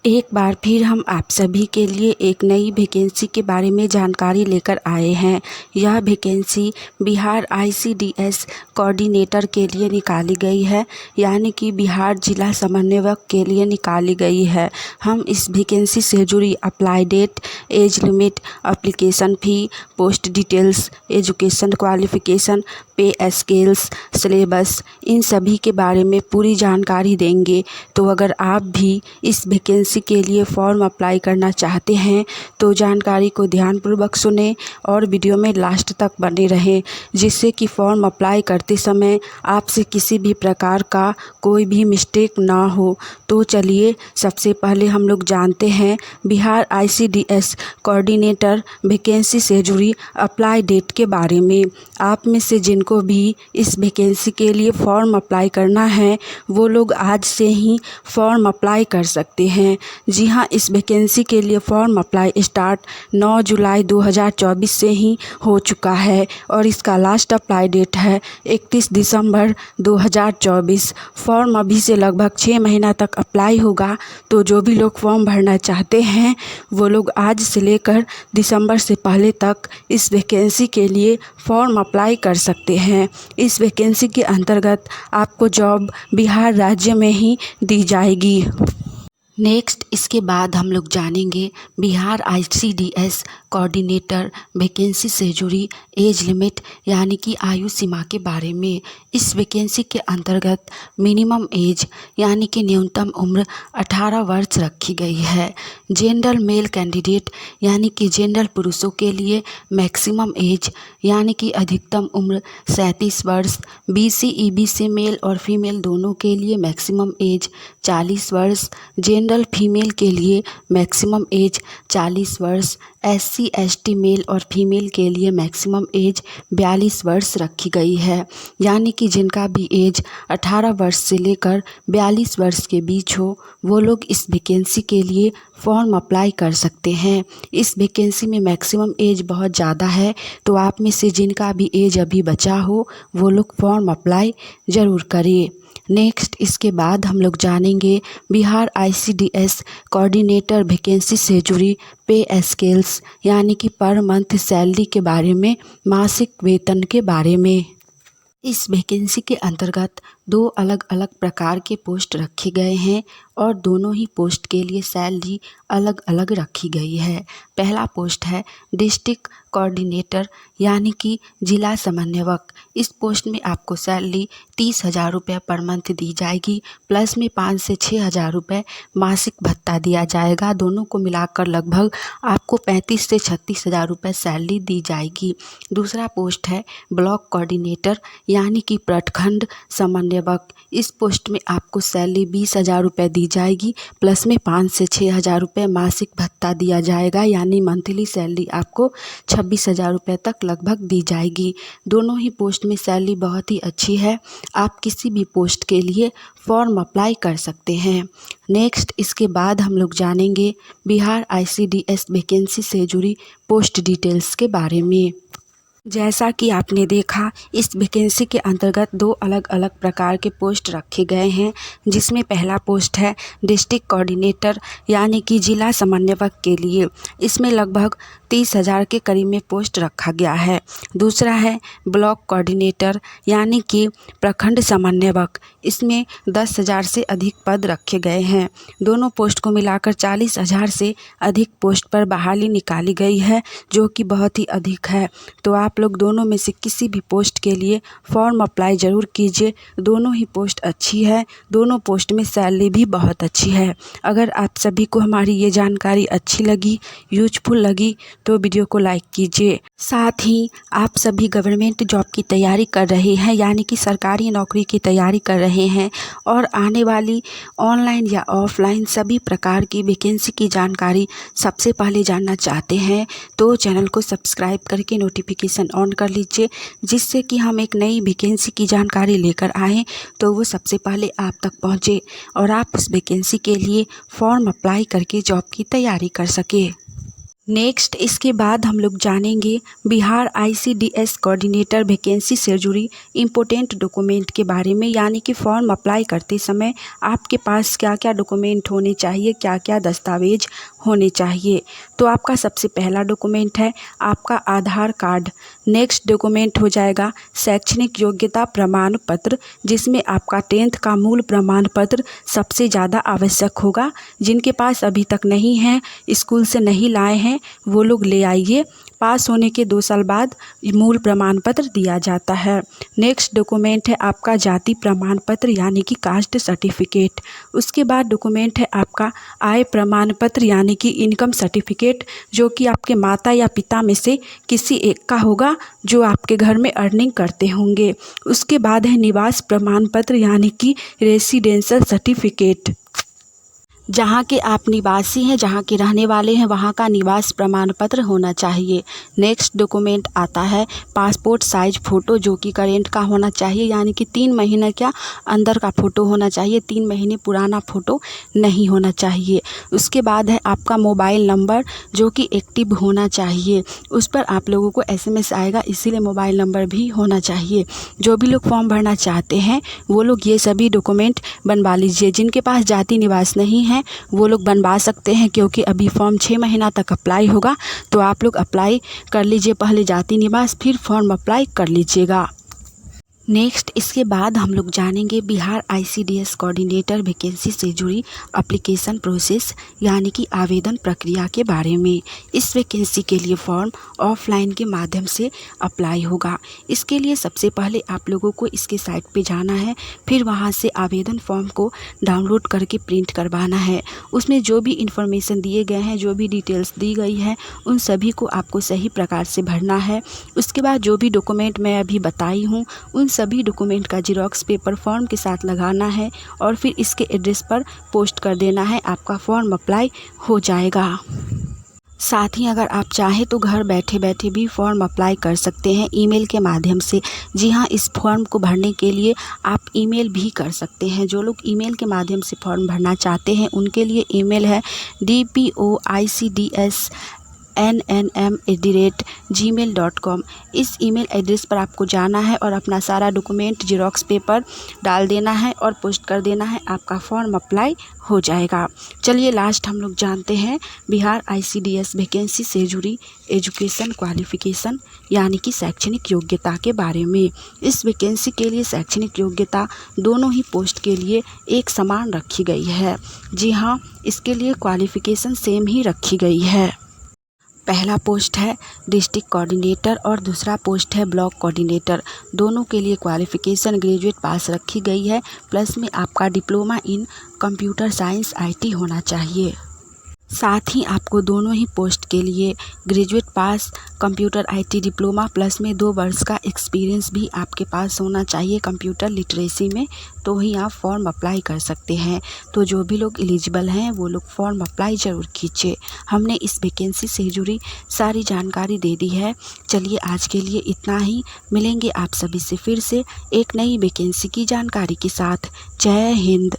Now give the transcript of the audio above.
एक बार फिर हम आप सभी के लिए एक नई वैकेंसी के बारे में जानकारी लेकर आए हैं। यह वैकेंसी बिहार ICDS कोऑर्डिनेटर के लिए निकाली गई है, यानी कि बिहार जिला समन्वयक के लिए निकाली गई है। हम इस वैकेंसी से जुड़ी apply date, age limit, application fee, post details, education qualification, pay scales, syllabus, इन सभी के बारे में पूरी जानकारी देंगे। तो अगर आप भी इस वैकेंसी के लिए फॉर्म अप्लाई करना चाहते हैं तो जानकारी को ध्यानपूर्वक सुनें और वीडियो में लास्ट तक बने रहें, जिससे कि फॉर्म अप्लाई करते समय आपसे किसी भी प्रकार का कोई भी मिस्टेक ना हो। तो चलिए सबसे पहले हम लोग जानते हैं बिहार ICDS कोऑर्डिनेटर वैकेंसी से जुड़ी अप्लाई डेट के बारे में। आप में से जिनको भी इस वैकेंसी के लिए फॉर्म अप्लाई करना है वो लोग आज से ही फॉर्म अप्लाई कर सकते हैं। जी हाँ, इस वैकेंसी के लिए फॉर्म अप्लाई स्टार्ट 9 जुलाई 2024 से ही हो चुका है और इसका लास्ट अप्लाई डेट है 31 दिसंबर 2024। फॉर्म अभी से लगभग 6 महीना तक अप्लाई होगा। तो जो भी लोग फॉर्म भरना चाहते हैं वो लोग आज से लेकर दिसंबर से पहले तक इस वैकेंसी के लिए फॉर्म अप्लाई कर सकते हैं। इस वैकेंसी के अंतर्गत आपको जॉब बिहार राज्य में ही दी जाएगी। नेक्स्ट इसके बाद हम लोग जानेंगे बिहार ICDS कोऑर्डिनेटर वैकेंसी से जुड़ी एज लिमिट यानी कि आयु सीमा के बारे में। इस वैकेंसी के अंतर्गत मिनिमम एज यानी कि न्यूनतम उम्र 18 वर्ष रखी गई है। जनरल मेल कैंडिडेट यानी कि जनरल पुरुषों के लिए मैक्सिमम एज यानी कि अधिकतम उम्र 37 वर्ष। BC EBC मेल और फीमेल दोनों के लिए मैक्सिमम एज 40 वर्ष। जनरल फीमेल के लिए मैक्सिमम एज 40 वर्ष। SC ST मेल और फीमेल के लिए मैक्सिमम एज 42 वर्ष रखी गई है, यानी कि जिनका भी एज 18 वर्ष से लेकर 42 वर्ष के बीच हो वो लोग इस वैकेंसी के लिए फॉर्म अप्लाई कर सकते हैं। इस वैकेंसी में मैक्सिमम एज बहुत ज़्यादा है, तो आप में से जिनका भी एज अभी बचा हो वो लोग फॉर्म अप्लाई ज़रूर करें। नेक्स्ट इसके बाद हम लोग जानेंगे बिहार ICDS कोऑर्डिनेटर वैकेंसी से जुड़ी पे स्केल्स यानी कि पर मंथ सैलरी के बारे में, मासिक वेतन के बारे में। इस वैकेंसी के अंतर्गत 2 अलग अलग प्रकार के पोस्ट रखे गए हैं और दोनों ही पोस्ट के लिए सैलरी अलग अलग रखी गई है। पहला पोस्ट है डिस्ट्रिक्ट कोऑर्डिनेटर यानी कि जिला समन्वयक। इस पोस्ट में आपको सैलरी 30,000 रुपये पर मंथ दी जाएगी, प्लस में 5 से 6,000 रुपये मासिक भत्ता दिया जाएगा। दोनों को मिलाकर लगभग आपको 35 से 36,000 रुपये सैलरी दी जाएगी। दूसरा पोस्ट है ब्लॉक कोऑर्डिनेटर यानी कि प्रखंड समन्वयक। इस पोस्ट में आपको सैलरी 20,000 रुपये दी जाएगी, प्लस में 5 से 6,000 रुपये मासिक भत्ता दिया जाएगा, यानी मंथली सैलरी आपको 26,000 रुपये तक लगभग दी जाएगी। दोनों ही पोस्ट में सैलरी बहुत ही अच्छी है। आप किसी भी पोस्ट के लिए फॉर्म अप्लाई कर सकते हैं। नेक्स्ट इसके बाद हम लोग जानेंगे बिहार ICDS वैकेंसी से जुड़ी पोस्ट डिटेल्स के बारे में। जैसा कि आपने देखा, इस वैकेंसी के अंतर्गत 2 अलग अलग प्रकार के पोस्ट रखे गए हैं, जिसमें पहला पोस्ट है डिस्ट्रिक्ट कोऑर्डिनेटर यानी कि जिला समन्वयक के लिए। इसमें लगभग 30,000 के करीब में पोस्ट रखा गया है। दूसरा है ब्लॉक कोऑर्डिनेटर यानी कि प्रखंड समन्वयक। इसमें 10,000 से अधिक पद रखे गए हैं। दोनों पोस्ट को मिलाकर 40,000 से अधिक पोस्ट पर बहाली निकाली गई है, जो कि बहुत ही अधिक है। तो आप लोग दोनों में से किसी भी पोस्ट के लिए फॉर्म अप्लाई ज़रूर कीजिए। दोनों ही पोस्ट अच्छी है, दोनों पोस्ट में सैलरी भी बहुत अच्छी है। अगर आप सभी को हमारी ये जानकारी अच्छी लगी, यूजफुल लगी, तो वीडियो को लाइक कीजिए। साथ ही आप सभी गवर्नमेंट जॉब की तैयारी कर रहे हैं यानी कि सरकारी नौकरी की तैयारी कर रहे हैं और आने वाली ऑनलाइन या ऑफलाइन सभी प्रकार की वैकेंसी की जानकारी सबसे पहले जानना चाहते हैं तो चैनल को सब्सक्राइब करके नोटिफिकेशन ऑन कर लीजिए, जिससे कि हम एक नई वैकेंसी की जानकारी लेकर आएँ तो वो सबसे पहले आप तक पहुँचे और आप उस वैकेंसी के लिए फॉर्म अप्लाई करके जॉब की तैयारी कर सकें। नेक्स्ट इसके बाद हम लोग जानेंगे बिहार ICDS कोऑर्डिनेटर वैकेंसी से जुड़ी इम्पोर्टेंट डॉक्यूमेंट के बारे में, यानी कि फॉर्म अप्लाई करते समय आपके पास क्या क्या डॉक्यूमेंट होने चाहिए, क्या क्या दस्तावेज होने चाहिए। तो आपका सबसे पहला डॉक्यूमेंट है आपका आधार कार्ड। नेक्स्ट डॉक्यूमेंट हो जाएगा शैक्षणिक योग्यता प्रमाण पत्र, जिसमें आपका 10th का मूल प्रमाण पत्र सबसे ज़्यादा आवश्यक होगा। जिनके पास अभी तक नहीं है, स्कूल से नहीं लाए हैं, वो लोग ले आइए। पास होने के 2 साल बाद मूल प्रमाण पत्र दिया जाता है। नेक्स्ट डॉक्यूमेंट है आपका जाति प्रमाण पत्र, यानी कि कास्ट सर्टिफिकेट। उसके बाद डॉक्यूमेंट है आपका आय प्रमाण पत्र, यानी कि इनकम सर्टिफिकेट, जो कि आपके माता या पिता में से किसी एक का होगा, जो आपके घर में अर्निंग करते होंगे। उसके बाद है निवास प्रमाण पत्र, यानी कि रेसिडेंशियल सर्टिफिकेट, जहाँ के आप निवासी हैं, जहाँ के रहने वाले हैं, वहाँ का निवास प्रमाण पत्र होना चाहिए। नेक्स्ट डॉक्यूमेंट आता है पासपोर्ट साइज फ़ोटो, जो कि करेंट का होना चाहिए, यानी कि 3 महीने का अंदर का फ़ोटो होना चाहिए, 3 महीने पुराना फ़ोटो नहीं होना चाहिए। उसके बाद है आपका मोबाइल नंबर, जो कि एक्टिव होना चाहिए। उस पर आप लोगों को SMS आएगा, इसीलिए मोबाइल नंबर भी होना चाहिए। जो भी लोग फॉर्म भरना चाहते हैं वो लोग ये सभी डॉक्यूमेंट बनवा लीजिए। जिनके पास जाति निवास नहीं है वो लोग बनवा सकते हैं, क्योंकि अभी फॉर्म 6 महीना तक अप्लाई होगा। तो आप लोग अप्लाई कर लीजिए, पहले जाति निवास, फिर फॉर्म अप्लाई कर लीजिएगा। नेक्स्ट इसके बाद हम लोग जानेंगे बिहार ICDS कोऑर्डिनेटर वैकेंसी से जुड़ी एप्लीकेशन प्रोसेस, यानी कि आवेदन प्रक्रिया के बारे में। इस वैकेंसी के लिए फॉर्म ऑफलाइन के माध्यम से अप्लाई होगा। इसके लिए सबसे पहले आप लोगों को इसके साइट पे जाना है, फिर वहां से आवेदन फॉर्म को डाउनलोड करके प्रिंट करवाना है। उसमें जो भी इंफॉर्मेशन दिए गए हैं, जो भी डिटेल्स दी गई है, उन सभी को आपको सही प्रकार से भरना है। उसके बाद जो भी डॉक्यूमेंट मैं अभी बताई हूँ, उन सभी डॉक्यूमेंट का जेरॉक्स पेपर फॉर्म के साथ लगाना है और फिर इसके एड्रेस पर पोस्ट कर देना है। आपका फॉर्म अप्लाई हो जाएगा। साथ ही अगर आप चाहें तो घर बैठे बैठे भी फॉर्म अप्लाई कर सकते हैं ईमेल के माध्यम से। जी हाँ, इस फॉर्म को भरने के लिए आप ईमेल भी कर सकते हैं। जो लोग ईमेल के माध्यम से फॉर्म भरना चाहते हैं उनके लिए ईमेल है DPOICDSNNM@gmail.com। इस ईमेल एड्रेस पर आपको जाना है और अपना सारा डॉक्यूमेंट जेरॉक्स पेपर डाल देना है और पोस्ट कर देना है। आपका फॉर्म अप्लाई हो जाएगा। चलिए लास्ट हम लोग जानते हैं बिहार ICDS वैकेंसी से जुड़ी एजुकेशन क्वालिफ़िकेशन, यानी कि शैक्षणिक योग्यता के बारे में। इस वैकेंसी के लिए शैक्षणिक योग्यता दोनों ही पोस्ट के लिए एक समान रखी गई है। जी हाँ, इसके लिए क्वालिफ़िकेशन सेम ही रखी गई है। पहला पोस्ट है डिस्ट्रिक्ट कोऑर्डिनेटर और दूसरा पोस्ट है ब्लॉक कोऑर्डिनेटर। दोनों के लिए क्वालिफ़िकेशन ग्रेजुएट पास रखी गई है, प्लस में आपका diploma in computer science IT होना चाहिए। साथ ही आपको दोनों ही पोस्ट के लिए graduate pass computer IT diploma plus में 2 वर्ष का एक्सपीरियंस भी आपके पास होना चाहिए कंप्यूटर लिटरेसी में, तो ही आप फॉर्म अप्लाई कर सकते हैं। तो जो भी लोग एलिजिबल हैं वो लोग फॉर्म अप्लाई ज़रूर कीजिए। हमने इस वैकेंसी से जुड़ी सारी जानकारी दे दी है। चलिए आज के लिए इतना ही। मिलेंगे आप सभी से फिर से एक नई वैकेंसी की जानकारी के साथ। जय हिंद।